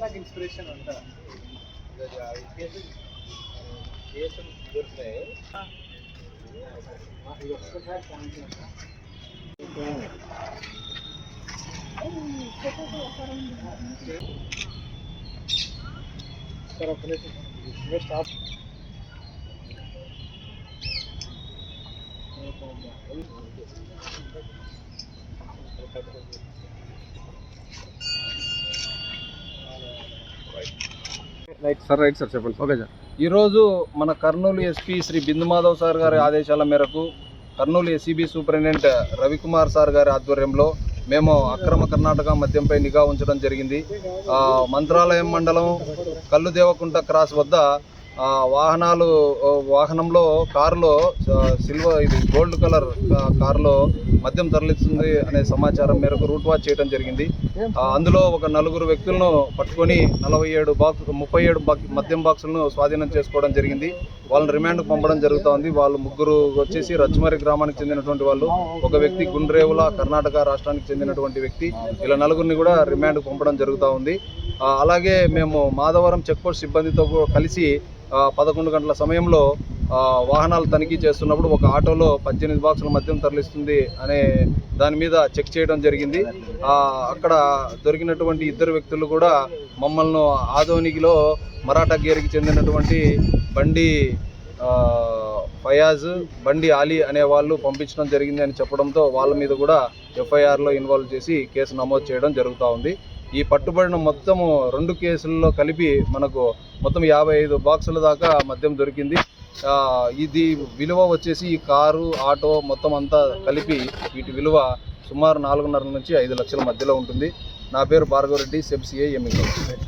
నాకు ఇన్స్పిరేషన్ ఉంటా stop right sir చెప్పండి. Okay sir. ఈరోజు మన కర్నూలు ఎస్పీ శ్రీ బిందు మాధవ్ సార్ గారి ఆదేశాల మేరకు Kurnool ACB superintendent Ravikumar sir గారి ఆధ్వర్యంలో మేము అక్రమ కర్ణాటక మద్యంపై నిఘా ఉంచడం జరిగింది. మంత్రాలయం మండలం కల్లుదేవకుంట క్రాస్ వద్ద వాహనంలో కారులో ఇది గోల్డ్ కలర్ కారులో మద్యం తరలిస్తుంది అనే సమాచారం మేరకు రూట్ వాచ్ చేయడం జరిగింది. అందులో ఒక 4 వ్యక్తులను పట్టుకొని 37 మద్యం బాక్సులను స్వాధీనం చేసుకోవడం జరిగింది. వాళ్ళని రిమాండ్కు పంపడం జరుగుతోంది. వాళ్ళు 3 వచ్చేసి రచ్చమరి గ్రామానికి చెందినటువంటి వాళ్ళు, ఒక వ్యక్తి గుండ్రేవుల కర్ణాటక రాష్ట్రానికి చెందినటువంటి వ్యక్తి. ఇలా 4 కూడా రిమాండ్కు పంపడం జరుగుతూ ఉంది. అలాగే మేము మాధవరం చెక్పోస్ట్ సిబ్బందితో కలిసి 11 గంటల సమయంలో వాహనాలు తనిఖీ చేస్తున్నప్పుడు ఒక ఆటోలో 18 బాక్సుల మద్యం తరలిస్తుంది అనే దాని మీద చెక్ చేయడం జరిగింది. అక్కడ దొరికినటువంటి 2 వ్యక్తులు కూడా మమ్మల్ని ఆదోనిగిలో మరాఠా గేరికి చెందినటువంటి బండి ఫయాజ్, బండి ఆలీ అనే వాళ్ళు పంపించడం జరిగింది అని చెప్పడంతో వాళ్ళ మీద కూడా ఎఫ్ఐఆర్లో ఇన్వాల్వ్ చేసి కేసు నమోదు చేయడం జరుగుతూ ఉంది. ఈ పట్టుబడిన మొత్తము 2 కేసుల్లో కలిపి మనకు మొత్తం 55 బాక్సుల దాకా మద్యం దొరికింది. ఇది విలువ వచ్చేసి ఈ కారు, ఆటో మొత్తం అంతా కలిపి వీటి విలువ సుమారు 4.5 నుంచి 5 లక్షల మధ్యలో ఉంటుంది. నా పేరు భార్గవరెడ్డి, సెబ్ సిఐ ఎమ్మిగనూరు.